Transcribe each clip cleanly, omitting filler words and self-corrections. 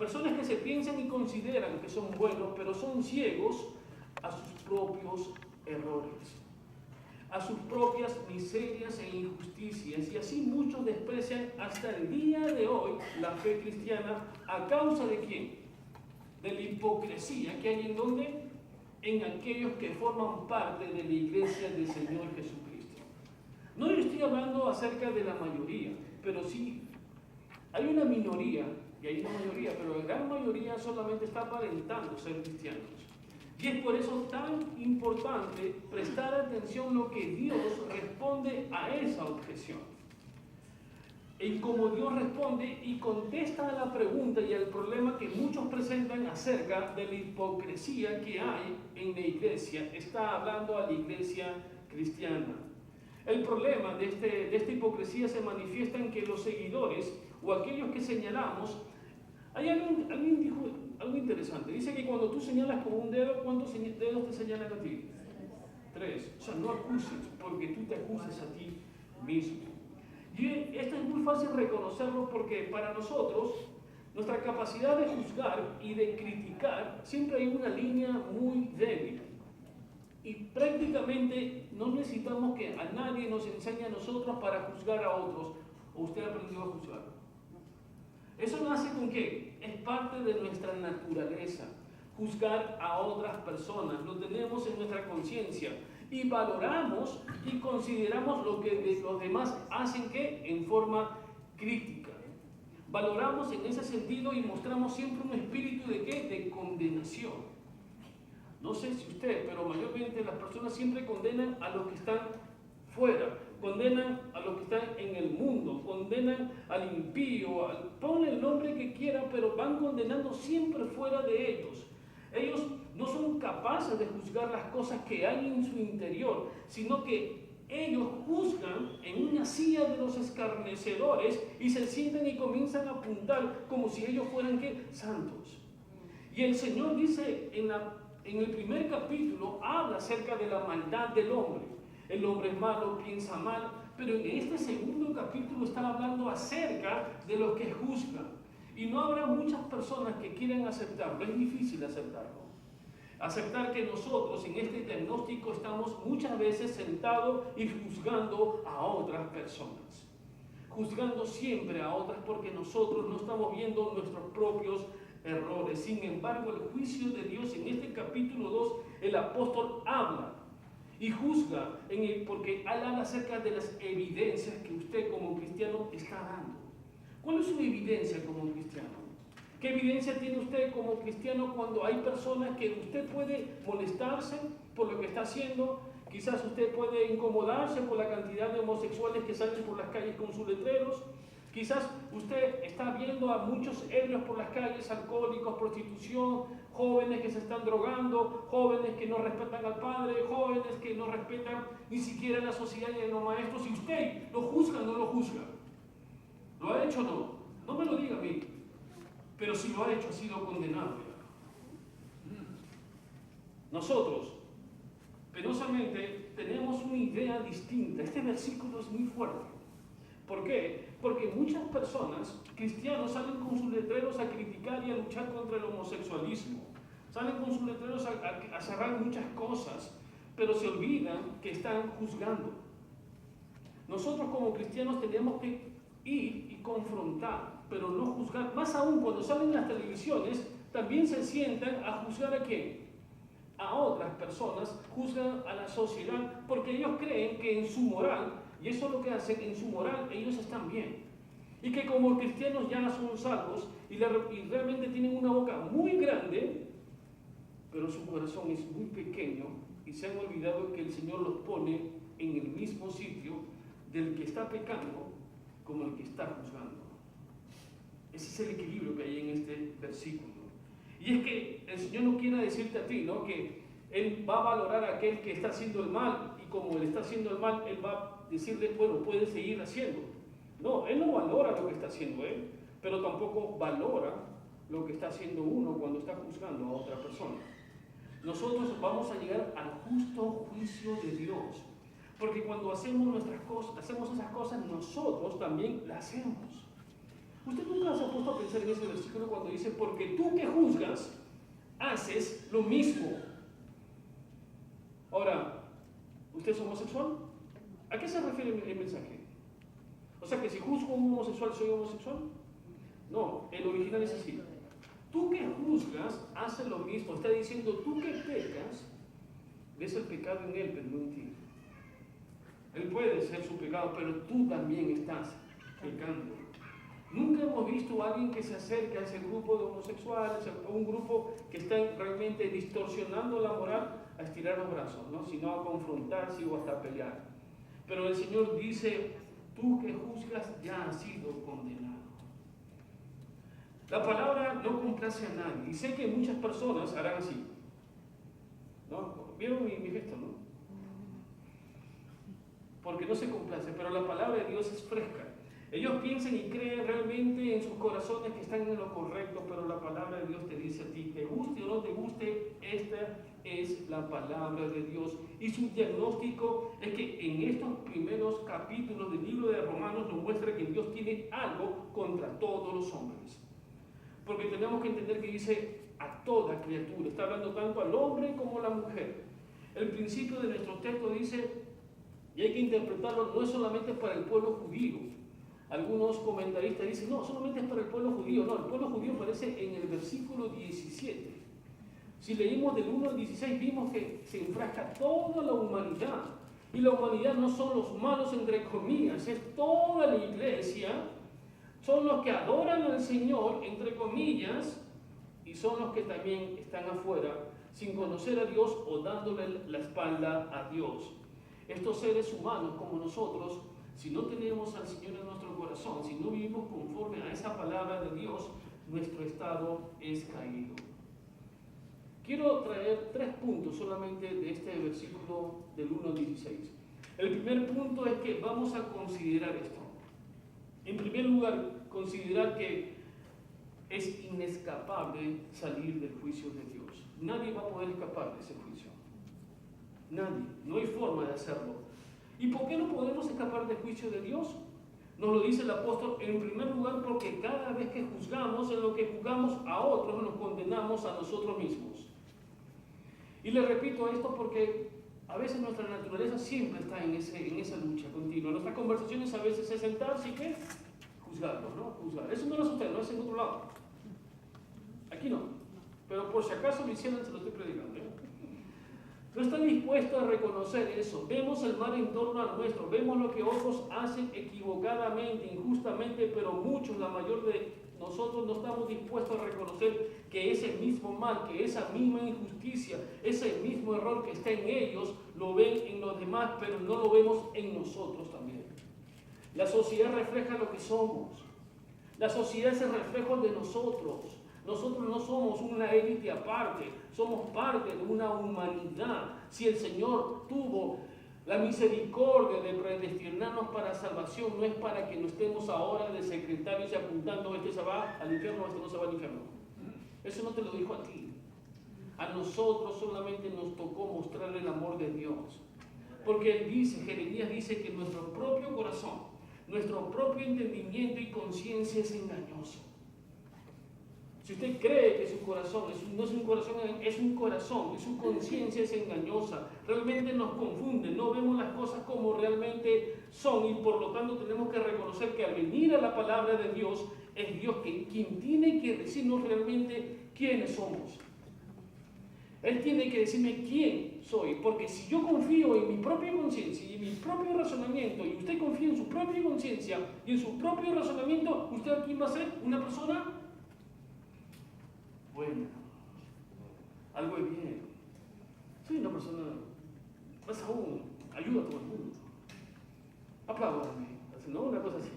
Personas que se piensan y consideran que son buenos, pero son ciegos a sus propios errores, a sus propias miserias e injusticias, y así muchos desprecian hasta el día de hoy la fe cristiana. ¿A causa de quién? De la hipocresía que hay en donde, en aquellos que forman parte de la iglesia del Señor Jesucristo. No estoy hablando acerca de la mayoría, pero sí hay una minoría, y hay una mayoría, pero la gran mayoría solamente está aparentando ser cristianos. Y es por eso tan importante prestar atención a lo que Dios responde a esa objeción. Y como Dios responde y contesta a la pregunta y al problema que muchos presentan acerca de la hipocresía que hay en la iglesia, está hablando a la iglesia cristiana. El problema de esta hipocresía se manifiesta en que los seguidores o aquellos que señalamos, alguien dijo algo interesante, dice que cuando tú señalas con un dedo, ¿cuántos dedos te señalan a ti? 3. O sea, no acuses, porque tú te acusas a ti mismo. Y esto es muy fácil reconocerlo porque para nosotros, nuestra capacidad de juzgar y de criticar, siempre hay una línea muy débil. Y prácticamente no necesitamos que a nadie nos enseñe a nosotros para juzgar a otros. ¿O usted aprendió a juzgar? ¿Eso nace con qué? Es parte de nuestra naturaleza. Juzgar a otras personas. Lo tenemos en nuestra conciencia. Y valoramos y consideramos lo que los demás hacen ¿qué? En forma crítica. Valoramos en ese sentido y mostramos siempre un espíritu de ¿qué? De condenación. No sé si usted, pero mayormente las personas siempre condenan a los que están fuera, condenan a los que están en el mundo, condenan al impío, ponle el nombre que quiera, pero van condenando siempre fuera de ellos. Ellos no son capaces de juzgar las cosas que hay en su interior, sino que ellos juzgan en una silla de los escarnecedores y se sientan y comienzan a apuntar como si ellos fueran ¿qué? Santos. Y el Señor dice en el primer capítulo, habla acerca de la maldad del hombre. El hombre es malo, piensa mal, pero en este segundo capítulo está hablando acerca de los que juzgan. Y no habrá muchas personas que quieran aceptarlo, es difícil aceptarlo. Aceptar que nosotros en este diagnóstico estamos muchas veces sentados y juzgando a otras personas. Juzgando siempre a otras porque nosotros no estamos viendo nuestros propios errores. Sin embargo, el juicio de Dios en este capítulo 2, el apóstol habla y juzga porque habla acerca de las evidencias que usted como cristiano está dando. ¿Cuál es su evidencia como cristiano? ¿Qué evidencia tiene usted como cristiano cuando hay personas que usted puede molestarse por lo que está haciendo? Quizás usted puede incomodarse por la cantidad de homosexuales que salen por las calles con sus letreros. Quizás usted está viendo a muchos ebrios por las calles, alcohólicos, prostitución, jóvenes que se están drogando, jóvenes que no respetan al padre, jóvenes que no respetan ni siquiera la sociedad y a los maestros. Y usted lo juzga o no lo juzga. ¿Lo ha hecho o no? No me lo diga a mí. Pero si lo ha hecho, ha sido condenado. Nosotros, penosamente, tenemos una idea distinta. Este versículo es muy fuerte. ¿Por qué? Porque muchas personas, cristianos, salen con sus letreros a criticar y a luchar contra el homosexualismo. Salen con sus letreros a cerrar muchas cosas, pero se olvidan que están juzgando. Nosotros como cristianos tenemos que ir y confrontar, pero no juzgar. Más aún, cuando salen las televisiones, también se sientan a juzgar ¿a quién? A otras personas, juzgan a la sociedad, porque ellos creen que en su moral, y eso es lo que hacen, en su moral ellos están bien. Y que como cristianos ya son salvos y realmente tienen una boca muy grande, pero su corazón es muy pequeño y se han olvidado que el Señor los pone en el mismo sitio del que está pecando como el que está juzgando. Ese es el equilibrio que hay en este versículo. Y es que el Señor no quiere decirte a ti, ¿no?, que Él va a valorar a aquel que está haciendo el mal, y como Él está haciendo el mal, Él va a decirle, bueno, puede seguir haciendo. No, Él no valora lo que está haciendo Él, pero tampoco valora lo que está haciendo uno cuando está juzgando a otra persona. Nosotros vamos a llegar al justo juicio de Dios, porque cuando hacemos nuestras cosas, hacemos esas cosas, nosotros también las hacemos. ¿Usted nunca se ha puesto a pensar en ese versículo cuando dice, porque tú que juzgas, haces lo mismo? Ahora, ¿usted es homosexual? ¿A qué se refiere el mensaje? O sea, que si juzgo a un homosexual, ¿soy homosexual? No, el original es así. Tú que juzgas, haces lo mismo. Está diciendo, tú que pecas, ves el pecado en él, pero no en ti. Él puede ser su pecado, pero tú también estás pecando. Nunca hemos visto a alguien que se acerque a ese grupo de homosexuales, a un grupo que está realmente distorsionando la moral, a estirar los brazos, ¿no? Sino a confrontarse o hasta a pelear. Pero el Señor dice, tú que juzgas ya has sido condenado. La palabra no complace a nadie. Y sé que muchas personas harán así. ¿No? ¿Vieron mi gesto, no? Porque no se complace, pero la palabra de Dios es fresca. Ellos piensan y creen realmente en sus corazones que están en lo correcto, pero la palabra de Dios te dice a ti, te guste o no te guste, esta es la palabra de Dios. Y su diagnóstico es que en estos primeros capítulos del libro de Romanos nos muestra que Dios tiene algo contra todos los hombres. Porque tenemos que entender que dice a toda criatura, está hablando tanto al hombre como a la mujer. El principio de nuestro texto dice, y hay que interpretarlo, no es solamente para el pueblo judío. Algunos comentaristas dicen, no, solamente es para el pueblo judío. No, el pueblo judío aparece en el versículo 17. Si leímos del 1 al 16, vimos que se enfrasca toda la humanidad. Y la humanidad no son los malos, entre comillas, es toda la iglesia. Son los que adoran al Señor, entre comillas, y son los que también están afuera, sin conocer a Dios o dándole la espalda a Dios. Estos seres humanos como nosotros, si no tenemos al Señor en nuestro corazón, si no vivimos conforme a esa palabra de Dios, nuestro estado es caído. Quiero traer 3 puntos solamente de este versículo del 1 al 16. El primer punto es que vamos a considerar esto. En primer lugar, considerar que es inescapable salir del juicio de Dios. Nadie va a poder escapar de ese juicio. Nadie. No hay forma de hacerlo. ¿Y por qué no podemos escapar del juicio de Dios? Nos lo dice el apóstol, en primer lugar, porque cada vez que juzgamos, en lo que juzgamos a otros, nos condenamos a nosotros mismos. Y le repito esto porque a veces nuestra naturaleza siempre está en esa lucha continua. Nuestras conversaciones a veces es sentarse y ¿qué? Juzgarlo, ¿no? Juzgar. Eso no lo hace usted, no es en otro lado. Aquí no. Pero por si acaso lo hicieran, se lo estoy predicando. No está dispuesto a reconocer eso. Vemos el mal en torno a nuestro, vemos lo que otros hacen equivocadamente, injustamente, pero muchos, la mayor de nosotros, no estamos dispuestos a reconocer que ese mismo mal, que esa misma injusticia, ese mismo error que está en ellos, lo ven en los demás, pero no lo vemos en nosotros también. La sociedad refleja lo que somos. La sociedad es el reflejo de nosotros. Nosotros no somos una élite aparte, somos parte de una humanidad. Si el Señor tuvo la misericordia de predestinarnos para salvación, no es para que no estemos ahora de secretarios y apuntando, este se va al infierno, este no se va al infierno. Eso no te lo dijo a ti. A nosotros solamente nos tocó mostrarle el amor de Dios. Porque Él dice, Jeremías dice que nuestro propio corazón, nuestro propio entendimiento y conciencia es engañoso. Si usted cree que su corazón no es un corazón, es un corazón, y su conciencia es engañosa, realmente nos confunde, no vemos las cosas como realmente son y por lo tanto tenemos que reconocer que al venir a la palabra de Dios, es Dios quien tiene que decirnos realmente quiénes somos. Él tiene que decirme quién soy, porque si yo confío en mi propia conciencia y en mi propio razonamiento, y usted confía en su propia conciencia y en su propio razonamiento, ¿usted aquí va a ser una persona buena? Algo de bien. Soy una persona, más aún, ayuda a todo el mundo. Apláudame, ¿no? Una cosa así.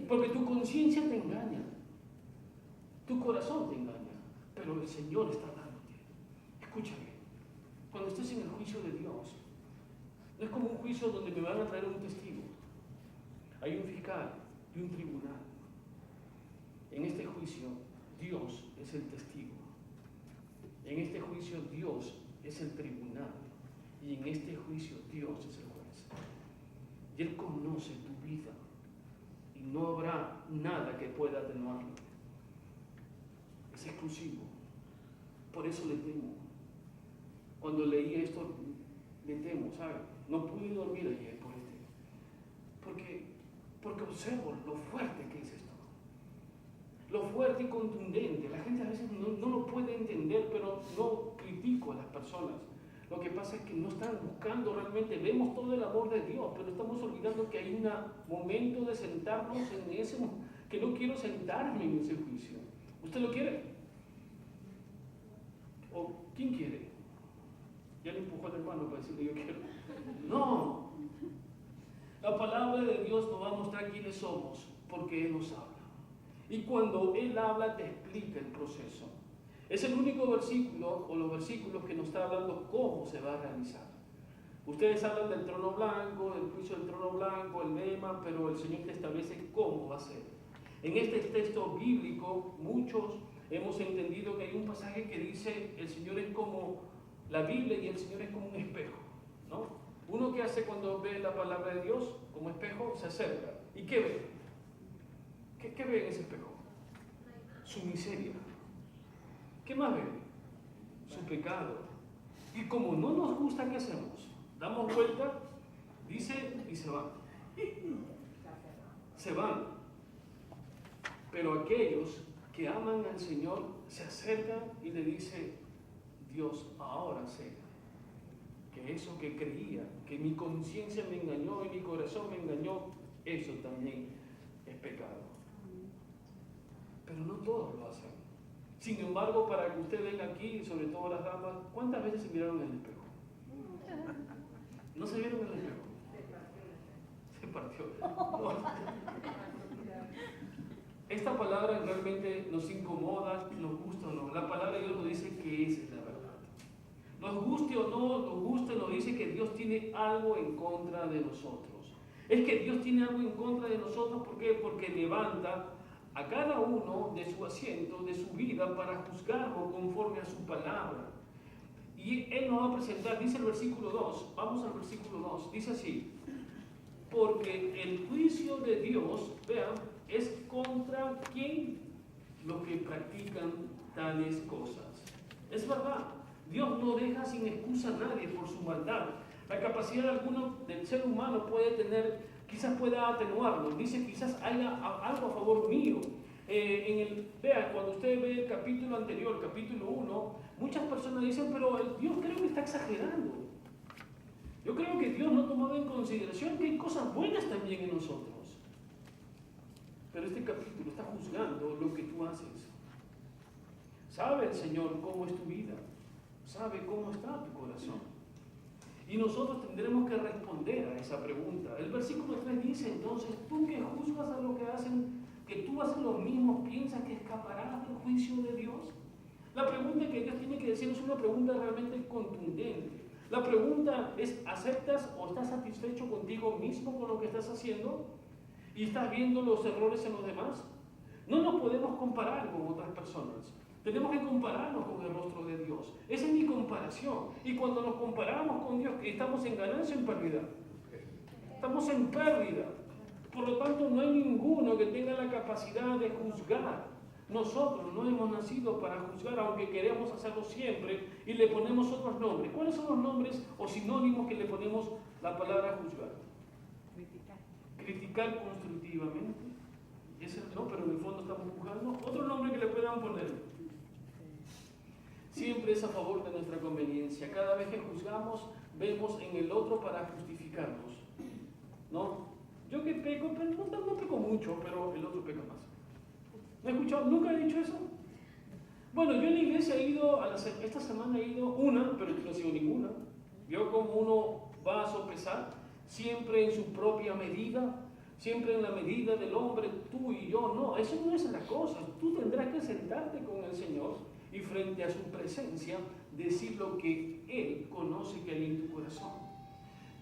Porque tu conciencia te engaña, tu corazón te engaña, pero el Señor está dándote. Escúchame, cuando estés en el juicio de Dios, no es como un juicio donde me van a traer un testigo. Hay un fiscal y un tribunal. En este juicio, Dios es el testigo. En este juicio, Dios es el tribunal. Y en este juicio, Dios es el juez. Y Él conoce tu vida y y no habrá nada que pueda atenuarlo. Es exclusivo. Por eso le temo. Cuando leí esto, le temo, ¿sabe? No pude dormir ayer porque observo lo fuerte que es esto. Lo fuerte y contundente. La gente a veces no lo puede entender, pero no critico a las personas. Lo que pasa es que no están buscando realmente, vemos todo el amor de Dios, pero estamos olvidando que hay un momento de sentarnos en ese, que no quiero sentarme en ese juicio. ¿Usted lo quiere? ¿O quién quiere? Ya le empujó al hermano para decirle yo quiero. No. La palabra de Dios nos va a mostrar quiénes somos, porque Él nos habla. Y cuando Él habla, te explica el proceso. Es el único versículo o los versículos que nos está hablando cómo se va a realizar. Ustedes hablan del trono blanco, del juicio del trono blanco, el lema, pero el Señor te establece cómo va a ser. En este texto bíblico, muchos hemos entendido que hay un pasaje que dice el Señor es como la Biblia y el Señor es como un espejo, ¿no? Uno que hace cuando ve la palabra de Dios como espejo, se acerca. ¿Y qué ve? ¿Qué ve en ese espejo? Su miseria. ¿Qué más ve? Su pecado. Y como no nos gusta, ¿qué hacemos? Damos vuelta, dice, y se van. Se van. Pero aquellos que aman al Señor se acercan y le dicen, Dios, ahora sé que eso que creía, que mi conciencia me engañó y mi corazón me engañó, eso también es pecado. Pero no todos lo hacen. Sin embargo, para que usted venga aquí, sobre todo las damas, ¿cuántas veces se miraron en el espejo? ¿No se vieron en el espejo? Se partió. No. Esta palabra realmente nos incomoda, nos gusta o no. La palabra de Dios nos dice que esa es la verdad. Nos guste o no, nos guste, nos dice que Dios tiene algo en contra de nosotros. Es que Dios tiene algo en contra de nosotros, ¿por qué? Porque levanta a cada uno de su asiento, de su vida, para juzgarlo conforme a su palabra. Y Él nos va a presentar, dice el versículo 2, vamos al versículo 2, dice así, porque el juicio de Dios, vean, es contra ¿quién? Los que practican tales cosas. Es verdad, Dios no deja sin excusa a nadie por su maldad. La capacidad alguna del ser humano puede tener, quizás pueda atenuarlo. Dice, quizás haya algo a favor mío. Vean, cuando usted ve el capítulo anterior, capítulo 1, muchas personas dicen, pero Dios creo que está exagerando. Yo creo que Dios no ha tomado en consideración que hay cosas buenas también en nosotros. Pero este capítulo está juzgando lo que tú haces. Sabe el Señor cómo es tu vida. Sabe cómo está tu corazón. Y nosotros tendremos que responder a esa pregunta. El versículo 3 dice, entonces, tú que juzgas a lo que hacen, que tú haces lo mismo, ¿piensas que escaparás del juicio de Dios? La pregunta que Dios tiene que decir es una pregunta realmente contundente. La pregunta es, ¿aceptas o estás satisfecho contigo mismo con lo que estás haciendo? ¿Y estás viendo los errores en los demás? No nos podemos comparar con otras personas. Tenemos que compararnos con el rostro de Dios. Esa es mi comparación. Y cuando nos comparamos con Dios, ¿estamos en ganancia o en pérdida? Estamos en pérdida. Por lo tanto, no hay ninguno que tenga la capacidad de juzgar. Nosotros no hemos nacido para juzgar, aunque queremos hacerlo siempre y le ponemos otros nombres. ¿Cuáles son los nombres o sinónimos que le ponemos la palabra juzgar? Criticar constructivamente. No, pero en el fondo estamos juzgando. Otro nombre que le puedan poner. Siempre es a favor de nuestra conveniencia. Cada vez que juzgamos, vemos en el otro para justificarnos. ¿No? Yo que peco, pero no peco mucho, pero el otro peca más. ¿Me he escuchado? ¿Nunca he dicho eso? Bueno, yo en la iglesia he ido, esta semana he ido una, pero no he sido ninguna. Vio cómo uno va a sopesar, siempre en su propia medida, siempre en la medida del hombre, tú y yo. No, eso no es la cosa. Tú tendrás que sentarte con el Señor y frente a su presencia decir lo que Él conoce que hay en tu corazón.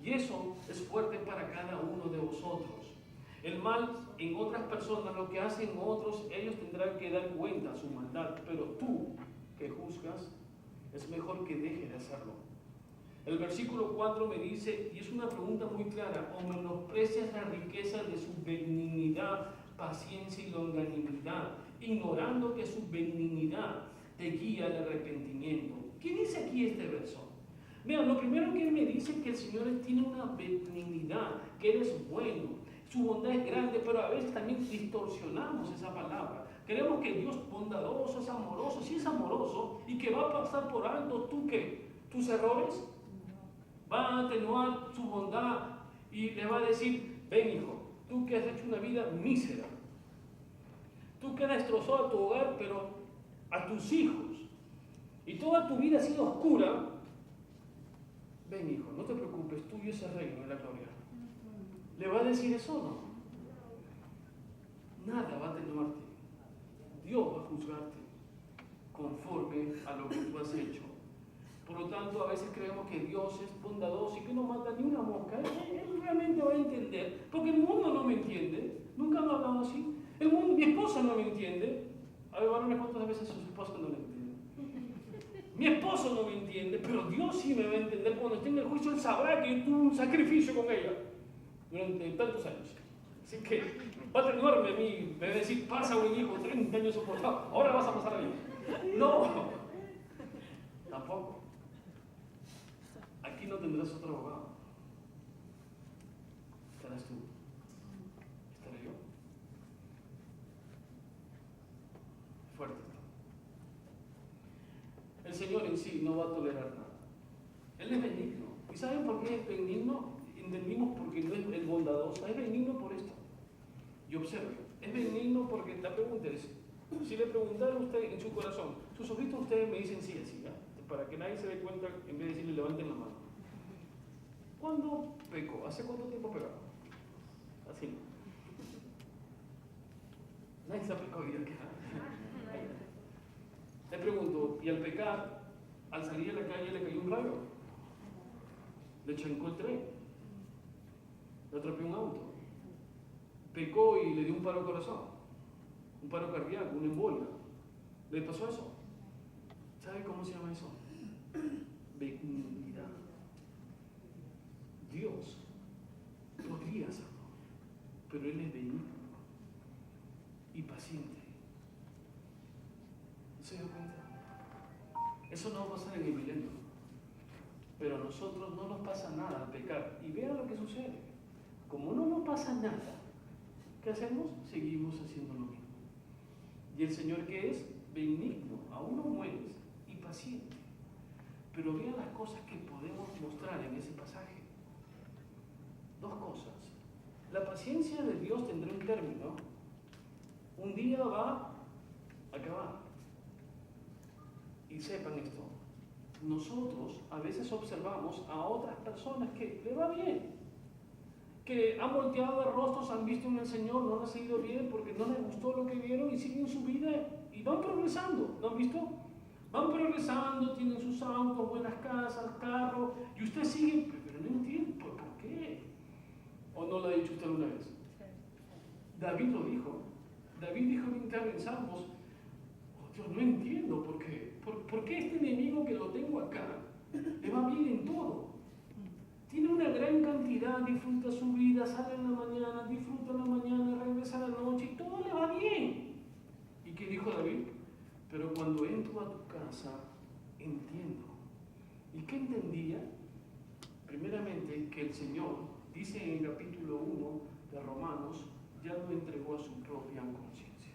Y eso es fuerte para cada uno de vosotros. El mal en otras personas, lo que hacen otros, ellos tendrán que dar cuenta de su maldad, pero tú que juzgas, es mejor que dejes de hacerlo. El versículo 4 me dice, y es una pregunta muy clara: o menosprecias la riqueza de su benignidad, paciencia y longanimidad, ignorando que su benignidad te guía al arrepentimiento. ¿Qué dice aquí este verso? Vean, lo primero que él me dice es que el Señor tiene una benignidad, que Él es bueno, su bondad es grande, pero a veces también distorsionamos esa palabra. Creemos que Dios bondadoso, es amoroso, sí es amoroso, y que va a pasar por alto ¿tú qué? Tus errores. Va a atenuar su bondad y le va a decir: ven, hijo, tú que has hecho una vida mísera, tú que has destrozado a tu hogar, pero a tus hijos, y toda tu vida ha sido oscura, ven, hijo, no te preocupes, tuyo es el reino de la gloria. ¿Le va a decir eso o no? Nada va a atenuarte. Dios va a juzgarte conforme a lo que tú has hecho. Por lo tanto, a veces creemos que Dios es bondadoso y que no mata ni una mosca. Él realmente va a entender, porque el mundo no me entiende. Nunca me ha hablado así. Mi esposa no me entiende. A ver, varones, ¿cuántas veces sus esposas no me entienden? Mi esposo no me entiende, pero Dios sí me va a entender. Cuando esté en el juicio, Él sabrá que yo tuve un sacrificio con ella durante tantos años. Así que va a atenuarme a mí, me va a decir: pasa, buen hijo, 30 años soportado, ahora vas a pasar a mí. No, tampoco. Aquí no tendrás otro abogado. Estarás tú. Estaré yo. Fuerte esto. El Señor en sí no va a tolerar nada. Él es benigno. ¿Y saben por qué es benigno? Entendimos porque no es el bondadoso. Es benigno por esto. Y observe, es benigno porque la pregunta es: si le preguntaran a usted en su corazón, sus ojitos ustedes me dicen sí, así, ¿ya? Para que nadie se dé cuenta, en vez de decirle levanten la mano. ¿Cuándo pecó? ¿Hace cuánto tiempo pecó? Así. Nadie se ha pecado hoy día. Le pregunto, ¿y al pecar, al salir a la calle le cayó un rayo? ¿Le chancó el tren? ¿Le atropelló un auto? ¿Pecó y le dio un paro al corazón? ¿Un paro cardíaco? ¿Una embolia? ¿Le pasó eso? ¿Sabe cómo se llama eso? Benignidad. Dios podría hacerlo, pero Él es benigno y paciente. ¿Se da cuenta? Eso no va a pasar en el milenio, pero a nosotros no nos pasa nada al pecar. Y vean lo que sucede. Como no nos pasa nada, ¿qué hacemos? Seguimos haciendo lo mismo. Y el Señor, que es benigno, aún no mueres, y paciente. Pero vean las cosas que podemos mostrar en ese pasaje. Dos cosas. La paciencia de Dios tendrá un término. Un día va a acabar. Y sepan esto: nosotros a veces observamos a otras personas que le va bien, que han volteado de rostros, han visto en el Señor, no les ha ido bien porque no les gustó lo que vieron y siguen su vida y van progresando. ¿Lo han visto? Van progresando, tienen sus autos, buenas casas, carros, y usted sigue, pero no entiende por qué. ¿O no lo ha dicho usted una vez? David lo dijo. David dijo en Salmos: oh Dios, no entiendo por qué. ¿Por qué este enemigo que lo tengo acá le va bien en todo? Tiene una gran cantidad, disfruta su vida, sale en la mañana, disfruta en la mañana, regresa a la noche y todo le va bien. ¿Y qué dijo David? Pero cuando entro a tu casa, entiendo. ¿Y qué entendía? Primeramente, que el Señor, dice en el capítulo 1 de Romanos, ya lo entregó a su propia conciencia,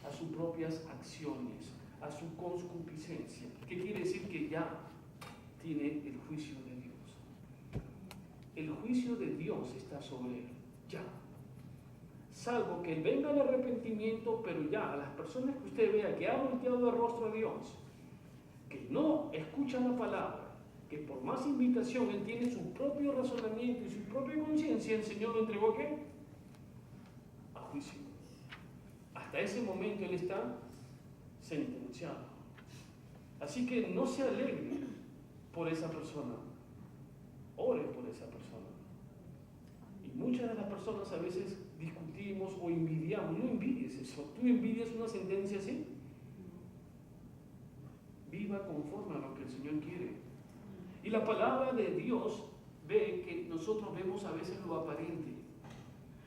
a sus propias acciones, a su concupiscencia. ¿Qué quiere decir? Que ya tiene el juicio de Dios. El juicio de Dios está sobre él, ya. Salvo que venga el arrepentimiento, pero ya a las personas que usted vea que ha volteado el rostro a Dios, que no escuchan la palabra, que por más invitación él tiene su propio razonamiento y su propia conciencia, el Señor lo entregó ¿a qué? A juicio. Hasta ese momento él está sentenciado. Así que no se alegre por esa persona, ore por esa persona. Y muchas de las personas a veces discutimos o envidiamos. No envidies eso. ¿Tú envidias una sentencia así? Viva conforme a lo que el Señor quiere. Y la palabra de Dios ve que nosotros vemos a veces lo aparente.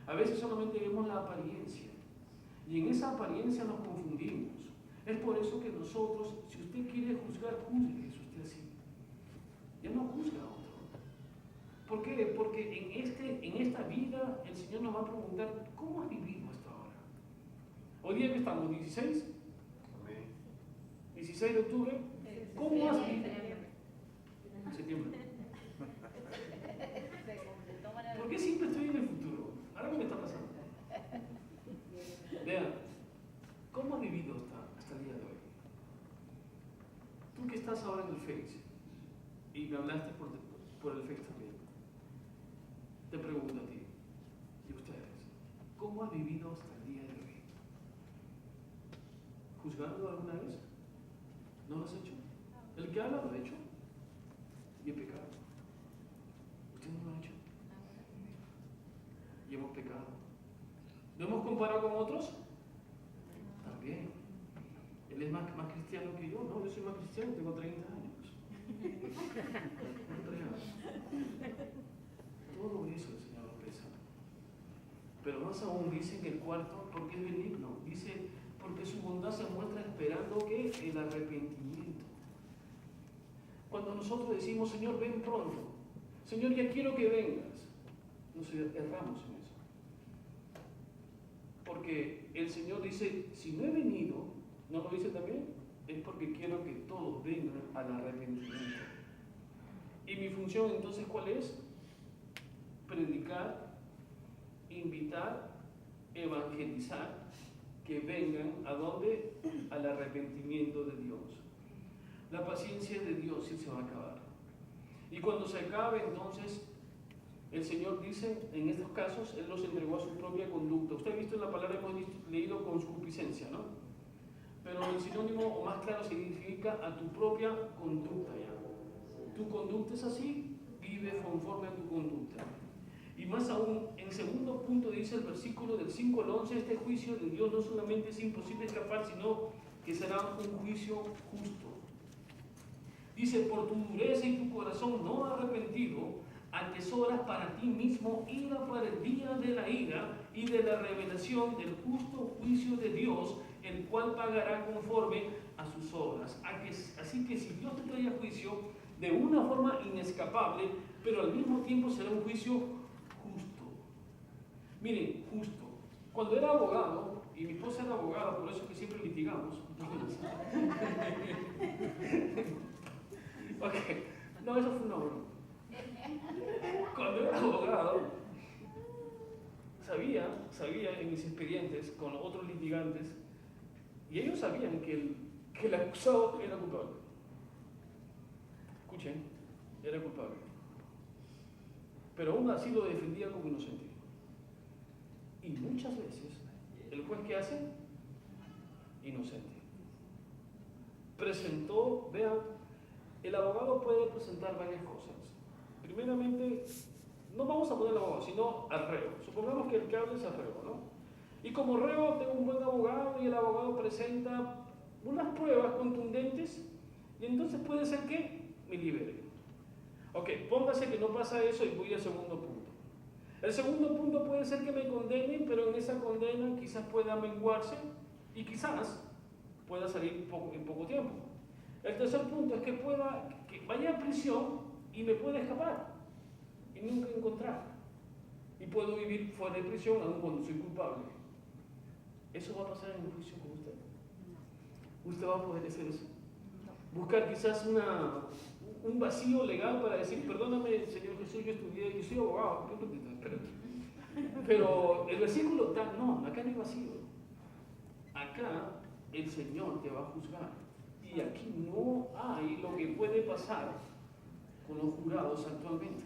A veces solamente vemos la apariencia. Y en esa apariencia nos confundimos. Es por eso que nosotros, si usted quiere juzgar, juzgue, es usted así. Ya no juzga a otro. ¿Por qué? Porque en esta vida el Señor nos va a preguntar, ¿cómo has vivido hasta ahora? Hoy día que estamos, 16. 16 de octubre. ¿Cómo has vivido? Septiembre. ¿Por qué siempre estoy en el futuro? Ahora, ¿qué me está pasando? Vean, ¿cómo has vivido hasta el día de hoy? Tú que estás ahora en el Face y me hablaste por el Face también, te pregunto a ti y a ustedes, ¿cómo has vivido hasta el día de hoy? ¿Juzgando alguna vez? ¿No lo has hecho? El que habla lo ha hecho y he pecado. ¿Usted no lo ha hecho? Y hemos pecado. ¿Lo hemos comparado con otros? También. Él es más cristiano que yo. No, yo soy más cristiano, tengo 30 años. No creas. Todo eso el Señor lo pesa. Pero más aún dice en el cuarto, porque es benigno. Dice, porque su bondad se muestra esperando que el arrepentimiento. Cuando nosotros decimos, Señor, ven pronto. Señor, ya quiero que vengas. Nos erramos en eso. Porque el Señor dice, si no he venido, ¿no lo dice también? Es porque quiero que todos vengan al arrepentimiento. Y mi función entonces, ¿cuál es? Predicar, invitar, evangelizar, que vengan ¿a dónde? Al arrepentimiento de Dios. La paciencia de Dios sí se va a acabar. Y cuando se acabe, entonces, el Señor dice, en estos casos, Él los entregó a su propia conducta. Usted ha visto en la palabra, hemos leído concupiscencia, ¿no? Pero el sinónimo, o más claro, significa a tu propia conducta ya. Tu conducta es así, vive conforme a tu conducta. Y más aún, en segundo punto dice el versículo del 5 al 11, este juicio de Dios no solamente es imposible escapar, sino que será un juicio justo. Dice, por tu dureza y tu corazón no arrepentido, atesoras para ti mismo ira para el día de la ira y de la revelación del justo juicio de Dios, el cual pagará conforme a sus obras. Así que si Dios te trae a juicio de una forma inescapable, pero al mismo tiempo será un juicio justo. Miren, justo. Cuando era abogado, y mi esposa era abogada, por eso que siempre litigamos. Ok, no, eso fue una broma. Cuando era abogado, sabía en mis expedientes con otros litigantes, y ellos sabían que el acusado era culpable. Escuchen, era culpable. Pero aún así lo defendía como inocente. Y muchas veces, ¿el juez qué hace? Inocente. Presentó, vean, el abogado puede presentar varias cosas. Primeramente, no vamos a poner al abogado, sino al reo. Supongamos que el que habla es el reo, ¿no? Y como reo tengo un buen abogado y el abogado presenta unas pruebas contundentes y entonces puede ser que me libere. Ok, póngase que no pasa eso y voy al segundo punto. El segundo punto puede ser que me condenen, pero en esa condena quizás pueda menguarse y quizás pueda salir en poco tiempo. El tercer punto es que vaya a prisión y me pueda escapar y nunca encontrar. Y puedo vivir fuera de prisión aun cuando soy culpable. ¿Eso va a pasar en el juicio con usted? ¿Usted va a poder hacer eso? Buscar quizás un vacío legal para decir, perdóname, Señor Jesús, yo estudié, yo soy abogado. Pero el versículo está, no, acá no hay vacío. Acá el Señor te va a juzgar. Y aquí no hay lo que puede pasar con los jurados actualmente.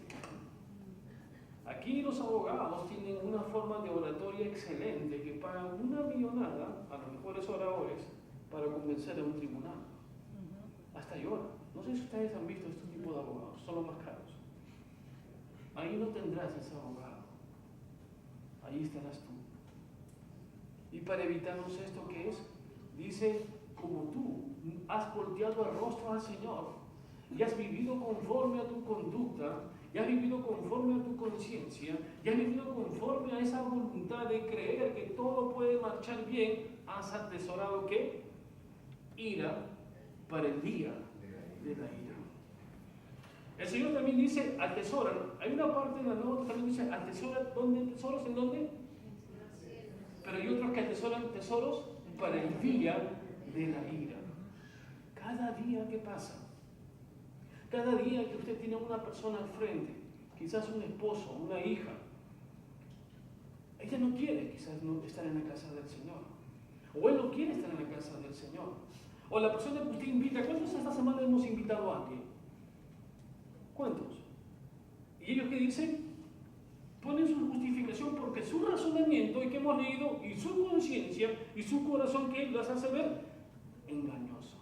Aquí los abogados tienen una forma de oratoria excelente que pagan una millonada a los mejores oradores para convencer a un tribunal. Hasta lloran. No sé si ustedes han visto este tipo de abogados, son los más caros. Ahí no tendrás ese abogado. Ahí estarás tú. Y para evitarnos esto, ¿qué es? Dice, como tú has volteado el rostro al Señor y has vivido conforme a tu conducta, y has vivido conforme a tu conciencia, y has vivido conforme a esa voluntad de creer que todo puede marchar bien, has atesorado ¿qué? Ira para el día de la ira. El Señor también dice, atesoran. Hay una parte en la Nueva que también dice, atesoran, ¿dónde? ¿Tesoros en dónde? Pero hay otros que atesoran tesoros para el día de la ira. Cada día que pasa, cada día que usted tiene una persona al frente, quizás un esposo, una hija, ella no quiere quizás no estar en la casa del Señor. O él no quiere estar en la casa del Señor. O la persona que usted invita, ¿cuántos esta semana hemos invitado a alguien? ¿Cuántos? ¿Y ellos qué dicen? Ponen su justificación porque su razonamiento, y que hemos leído, y su conciencia, y su corazón, que los hace ver engañoso.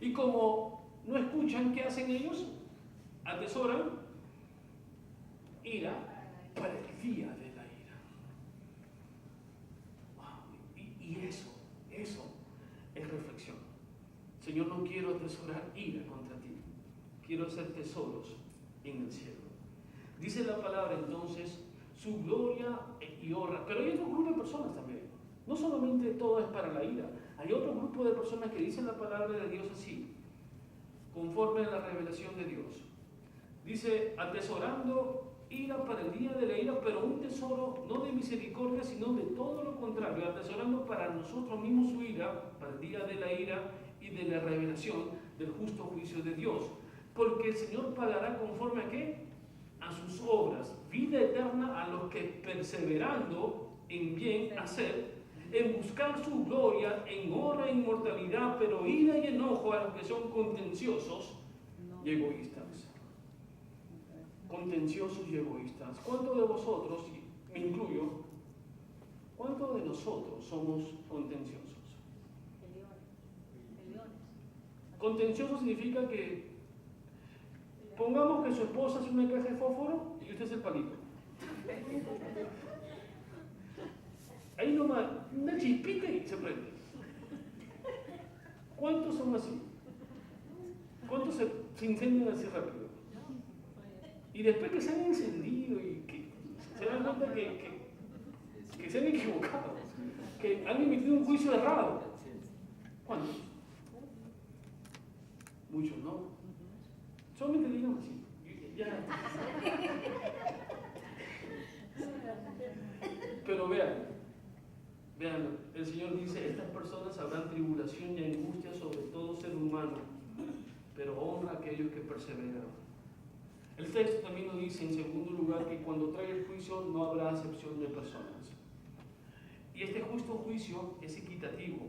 Y como no escuchan, ¿qué hacen ellos? Atesoran ira para el día de la ira. Wow. Y eso es reflexión. Señor, no quiero atesorar ira contra ti. Quiero hacer tesoros en el cielo. Dice la palabra entonces, su gloria y honra. Pero hay otro grupo de personas también. No solamente todo es para la ira. Hay otro grupo de personas que dicen la palabra de Dios así, conforme a la revelación de Dios. Dice, atesorando ira para el día de la ira, pero un tesoro no de misericordia, sino de todo lo contrario, atesorando para nosotros mismos su ira, para el día de la ira y de la revelación del justo juicio de Dios. Porque el Señor pagará conforme a ¿qué? A sus obras, vida eterna a los que perseverando en bien hacer, en buscar su gloria, en honra e inmortalidad, pero ira y enojo a los que son contenciosos y egoístas. Contenciosos y egoístas. ¿Cuántos de vosotros, y me incluyo, cuántos de nosotros somos contenciosos? Contencioso significa que pongamos que su esposa es una caja de fósforo y usted es el palito. Ahí nomás, una chispita y se prende. ¿Cuántos son así? ¿Cuántos se incendian así rápido? Y después que se han encendido y que se dan cuenta que se han equivocado, que han emitido un juicio errado. ¿Cuántos? Muchos, ¿no? Solamente digan así. Ya. Pero vean, el Señor dice, estas personas habrán tribulación y angustia sobre todo ser humano, pero honra a aquellos que perseveran. El texto también nos dice, en segundo lugar, que cuando traiga el juicio no habrá acepción de personas. Y este justo juicio es equitativo.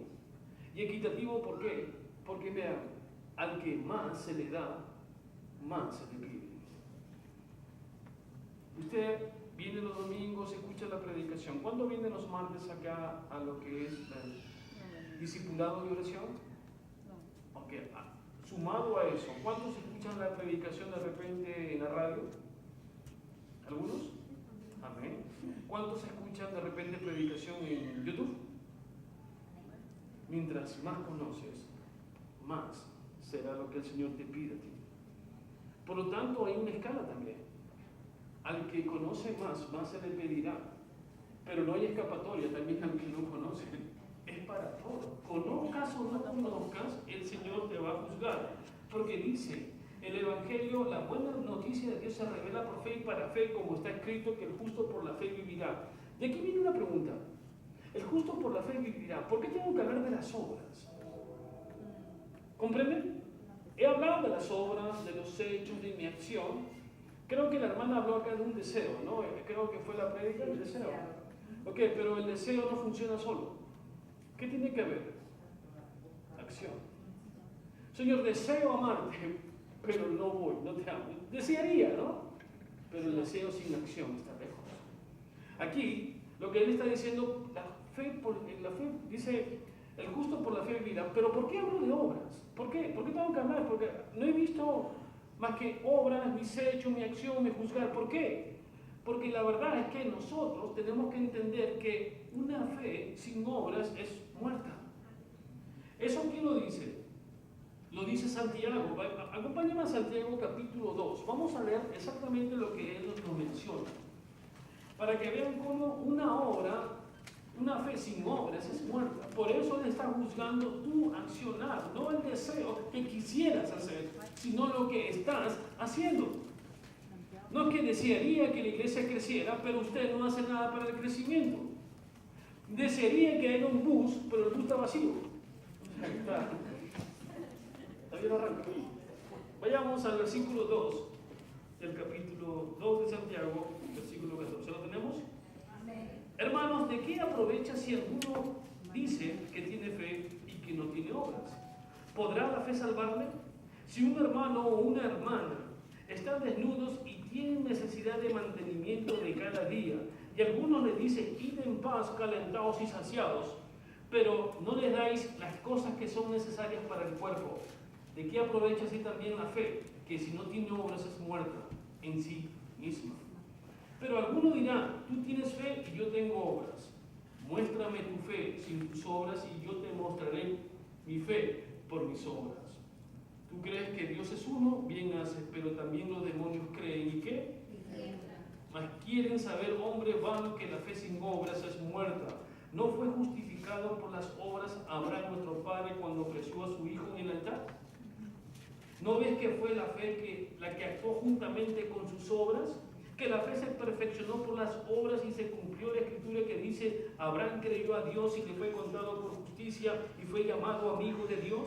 ¿Y equitativo por qué? Porque vean, al que más se le da, más se le pide. Usted viene los domingos, escucha la predicación. ¿Cuándo vienen los martes acá a lo que es el discipulado y oración? Ok, sumado a eso, ¿cuántos escuchan la predicación de repente en la radio? ¿Algunos? Amén. ¿Cuántos escuchan de repente predicación en YouTube? Mientras más conoces, más será lo que el Señor te pide a ti. Por lo tanto, hay una escala también. Al que conoce más, más se le pedirá. Pero no hay escapatoria también al que no conoce. Es para todo. Conozcas o no conozcas, el Señor te va a juzgar. Porque dice, el Evangelio, la buena noticia de Dios se revela por fe y para fe, como está escrito que el justo por la fe vivirá. Y aquí viene una pregunta. El justo por la fe vivirá. ¿Por qué tengo que hablar de las obras? ¿Comprenden? He hablado de las obras, de los hechos, de mi acción. Creo que la hermana habló acá de un deseo, ¿no? Creo que fue la prédica del deseo. Ok, pero el deseo no funciona solo. ¿Qué tiene que haber? Acción. Señor, deseo amarte, pero no voy, no te amo. Desearía, ¿no? Pero el deseo sin acción está lejos. Aquí, lo que él está diciendo, la fe dice, el justo por la fe vivirá. Pero ¿por qué hablo de obras? ¿Por qué? ¿Por qué tengo que hablar? Porque no he visto más que obras, mis hechos, mi acción, mi juzgar. ¿Por qué? Porque la verdad es que nosotros tenemos que entender que una fe sin obras es muerta. ¿Eso quién lo dice? Lo dice Santiago. Acompáñame a Santiago capítulo 2. Vamos a leer exactamente lo que él nos menciona. Para que vean cómo una fe sin obras es muerta. Por eso Él está juzgando tu accionar, no el deseo que quisieras hacer, sino lo que estás haciendo. No es que desearía que la iglesia creciera, pero usted no hace nada para el crecimiento. Desearía que haya un bus, pero el bus está vacío. Está bien arranca. Vayamos al versículo 2 del capítulo 2 de Santiago, versículo 14. ¿Lo tenemos? Hermanos, ¿de qué aprovecha si alguno dice que tiene fe y que no tiene obras? ¿Podrá la fe salvarle? Si un hermano o una hermana están desnudos y tienen necesidad de mantenimiento de cada día, y algunos les dicen, id en paz, calentados y saciados, pero no les dais las cosas que son necesarias para el cuerpo, ¿de qué aprovecha así también la fe, que si no tiene obras es muerta en sí misma? Pero alguno dirá, tú tienes fe y yo tengo obras. Muéstrame tu fe sin tus obras y yo te mostraré mi fe por mis obras. ¿Tú crees que Dios es uno? Bien haces, pero también los demonios creen. ¿Y qué? Mas quieren saber, hombre vano, que la fe sin obras es muerta. ¿No fue justificado por las obras Abraham nuestro padre cuando ofreció a su hijo en el altar? ¿No ves que fue la fe la que actuó juntamente con sus obras? Que la fe se perfeccionó por las obras y se cumplió la escritura que dice, Abraham creyó a Dios y le fue contado por justicia y fue llamado amigo de Dios.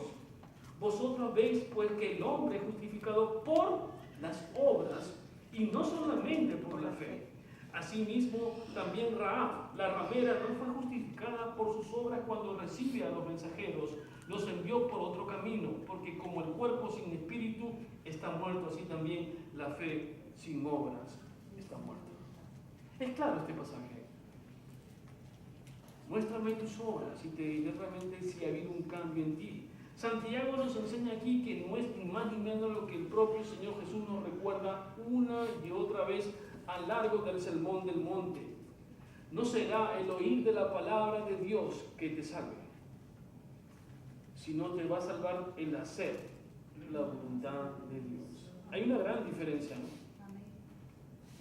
Vosotros veis pues que el hombre es justificado por las obras y no solamente por la fe. Asimismo, también Rahab, la ramera, no fue justificada por sus obras cuando recibe a los mensajeros, los envió por otro camino, porque como el cuerpo sin espíritu está muerto, así también la fe sin obras está muerta. Es claro este pasaje. Muéstrame tus obras y te diré realmente si ha habido un cambio en ti. Santiago nos enseña aquí que no es ni más ni menos lo que el propio Señor Jesús nos recuerda una y otra vez a lo largo del sermón del monte. No será el oír de la palabra de Dios que te salve, sino te va a salvar el hacer la voluntad de Dios. Hay una gran diferencia, ¿no?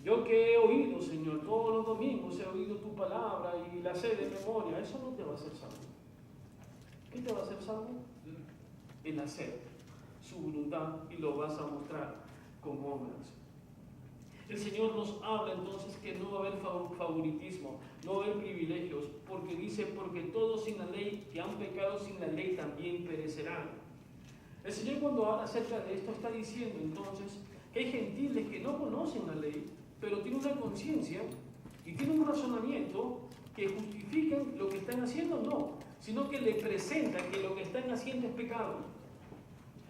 Yo que he oído, Señor, todos los domingos he oído tu palabra y la sé de memoria, eso no te va a hacer salvo. ¿Qué te va a hacer salvo? El hacer su voluntad y lo vas a mostrar con obras. El Señor nos habla entonces que no va a haber favoritismo, no va a haber privilegios, porque dice, porque todos sin la ley, que han pecado sin la ley, también perecerán. El Señor cuando habla acerca de esto está diciendo entonces que hay gentiles que no conocen la ley, pero tienen una conciencia y tienen un razonamiento que justifican lo que están haciendo, no, sino que le presentan que lo que están haciendo es pecado.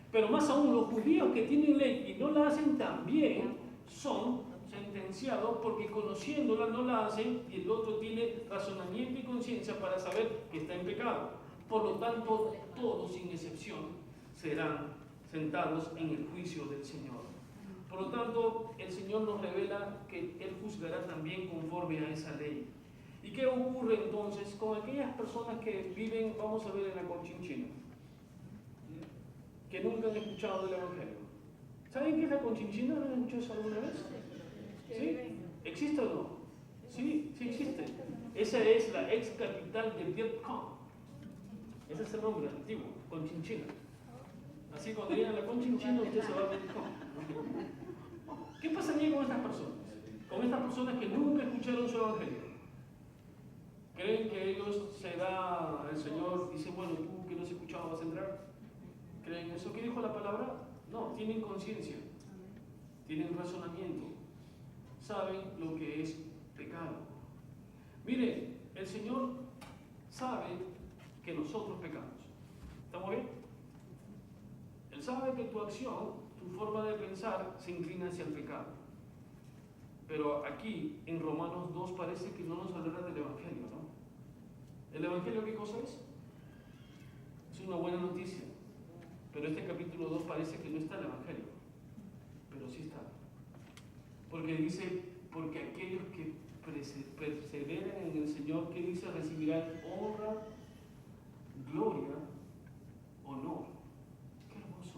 Pero más aún, los judíos que tienen ley y no la hacen tan bien, son sentenciados porque conociéndola no la hacen y el otro tiene razonamiento y conciencia para saber que está en pecado. Por lo tanto, todos sin excepción serán sentados en el juicio del Señor. Por lo tanto, el Señor nos revela que Él juzgará también conforme a esa ley. ¿Y qué ocurre entonces con aquellas personas que viven, vamos a ver, en la Conchinchina, que nunca han escuchado del Evangelio? ¿Saben qué es la Conchinchina? ¿No han escuchado eso alguna vez? ¿Sí? ¿Existe o no? Sí, sí existe. Esa es la ex capital de Vietcong. Ese es el nombre antiguo, Conchinchina. Así cuando llegan a la Conchinchina usted se va a Vietcong. ¿Qué pasaría con estas personas? Con estas personas que nunca escucharon su Evangelio. ¿Creen que ellos el Señor dice, bueno, tú que no has escuchado vas a entrar? ¿Creen eso? ¿Qué dijo la palabra? No, tienen conciencia, tienen razonamiento, saben lo que es pecado. Mire, el Señor sabe que nosotros pecamos. ¿Estamos bien? Él sabe que tu acción, tu forma de pensar se inclina hacia el pecado. Pero aquí, en Romanos 2, parece que no nos habla del Evangelio, ¿no? ¿El Evangelio qué cosa es? Es una buena noticia. Pero este capítulo 2 parece que no está el Evangelio. Pero sí está. Porque dice, porque aquellos que perseveran en el Señor, ¿qué dice? Recibirán honra, gloria, honor. Qué hermoso.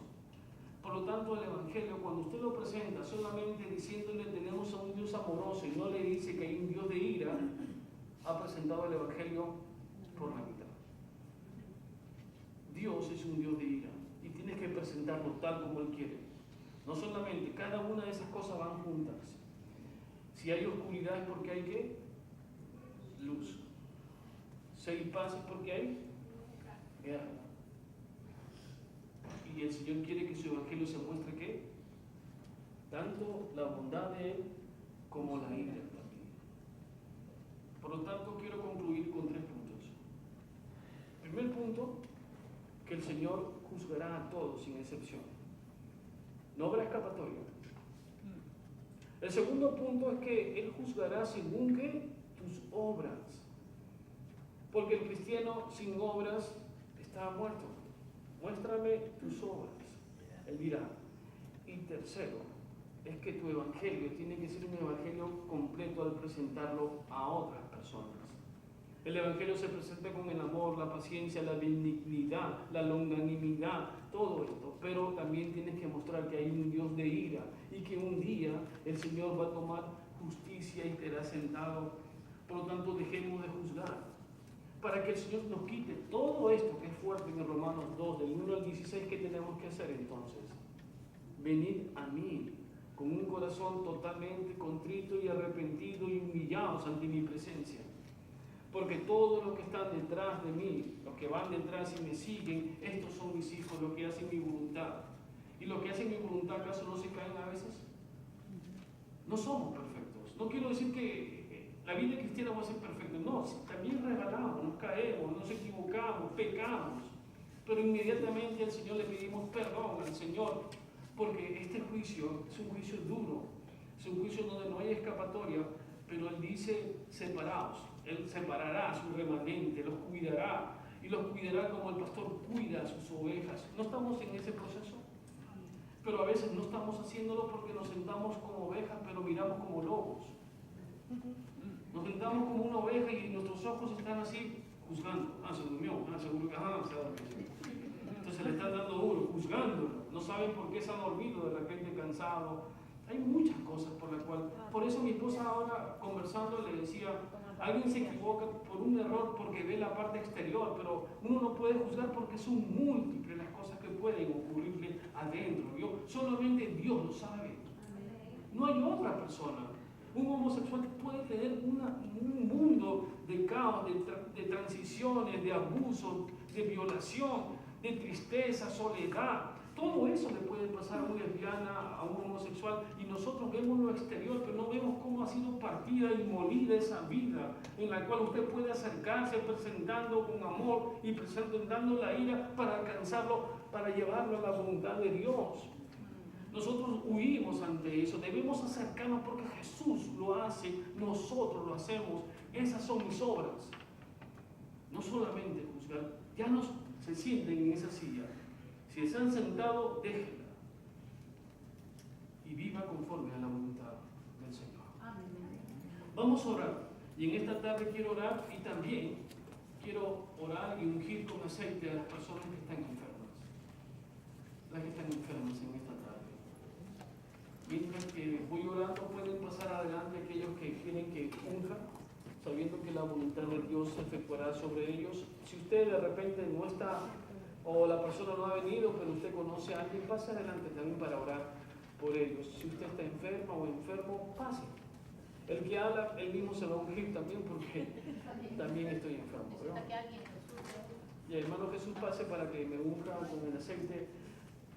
tanto, el Evangelio, cuando usted lo presenta solamente diciéndole tenemos a un Dios amoroso y no le dice que hay un Dios de ira, ha presentado el Evangelio por la mitad. Dios es un Dios de ira y tienes que presentarlo tal como Él quiere. No solamente, cada una de esas cosas van juntas. Si hay oscuridad es porque hay ¿qué? Luz. Si hay paz es porque hay guerra. Y el Señor quiere que su Evangelio se muestre ¿qué? Tanto la bondad de Él como la ira también. Por lo tanto, quiero concluir con 3 puntos. Primer punto, que el Señor juzgará a todos sin excepción. No habrá escapatoria. El segundo punto es que Él juzgará según ¿qué? Tus obras. Porque el cristiano sin obras está muerto. Muéstrame tus obras. Él dirá. Y tercero, es que tu evangelio tiene que ser un evangelio completo al presentarlo a otras personas. El evangelio se presenta con el amor, la paciencia, la benignidad, la longanimidad, todo esto. Pero también tienes que mostrar que hay un Dios de ira y que un día el Señor va a tomar justicia y será sentado. Por lo tanto, dejemos de juzgar. Para que el Señor nos quite todo esto que es fuerte en Romanos 2, del 1 al 16, ¿qué tenemos que hacer entonces? Venid a mí con un corazón totalmente contrito y arrepentido y humillados ante mi presencia. Porque todos los que están detrás de mí, los que van detrás y me siguen, estos son mis hijos, los que hacen mi voluntad. ¿Y los que hacen mi voluntad acaso no se caen a veces? No somos perfectos. No quiero decir que la vida cristiana va a ser perfecta. No, también regalamos, nos caemos, nos equivocamos, pecamos. Pero inmediatamente al Señor le pedimos perdón al Señor, porque este juicio es un juicio duro, es un juicio donde no hay escapatoria, pero Él dice separaos. Él separará a su remanente, los cuidará, y los cuidará como el pastor cuida a sus ovejas. ¿No estamos en ese proceso? Pero a veces no estamos haciéndolo porque nos sentamos como ovejas, pero miramos como lobos. Nos sentamos como una oveja y nuestros ojos están así juzgando. Ah, se durmió, seguro que se ha dormido. Entonces le están dando duro, juzgándolo. No saben por qué se ha dormido, de repente cansado. Hay muchas cosas por las cuales... Por eso mi esposa ahora, conversando, le decía, alguien se equivoca por un error porque ve la parte exterior, pero uno no puede juzgar porque son múltiples las cosas que pueden ocurrirle adentro. Solamente Dios lo sabe. No hay otra persona. Un homosexual puede tener un mundo de caos, de transiciones, de abusos, de violación, de tristeza, soledad. Todo eso le puede pasar a una lesbiana, a un homosexual, y nosotros vemos lo exterior, pero no vemos cómo ha sido partida y molida esa vida en la cual usted puede acercarse presentando con amor y presentando la ira para alcanzarlo, para llevarlo a la voluntad de Dios. Nosotros huimos ante eso, debemos acercarnos porque Jesús lo hace, nosotros lo hacemos. Esas son mis obras. No solamente juzgar, ya no se sienten en esa silla. Si se han sentado, déjenla y viva conforme a la voluntad del Señor. Vamos a orar. Y en esta tarde quiero orar y también quiero orar y ungir con aceite a las personas que están enfermas. Las que están enfermas en esta tarde. Mientras que voy orando, pueden pasar adelante aquellos que quieren que unja, sabiendo que la voluntad de Dios se efectuará sobre ellos. Si usted de repente no está, o la persona no ha venido, pero usted conoce a alguien, pase adelante también para orar por ellos. Si usted está enferma o enfermo, pase. El que habla, él mismo se va a ungir también, porque también estoy enfermo, ¿verdad? Y el hermano Jesús pase para que me unja con el aceite,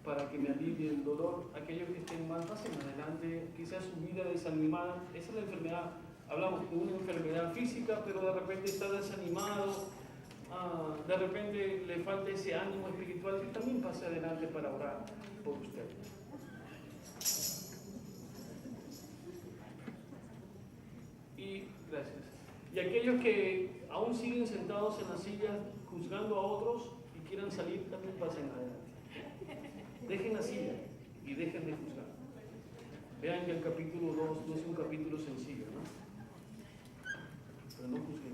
para que me alivie el dolor. Aquellos que estén mal, pasen adelante. Quizás su vida desanimada, esa es la enfermedad. Hablamos de una enfermedad física, pero de repente está desanimado, de repente le falta ese ánimo espiritual, que también pase adelante para orar por usted. Y gracias. Y aquellos que aún siguen sentados en las sillas juzgando a otros y quieran salir, también pasen adelante. Dejen la silla y dejen de juzgar. Vean que el capítulo 2 no es un capítulo sencillo, ¿no? Pero no juzguen.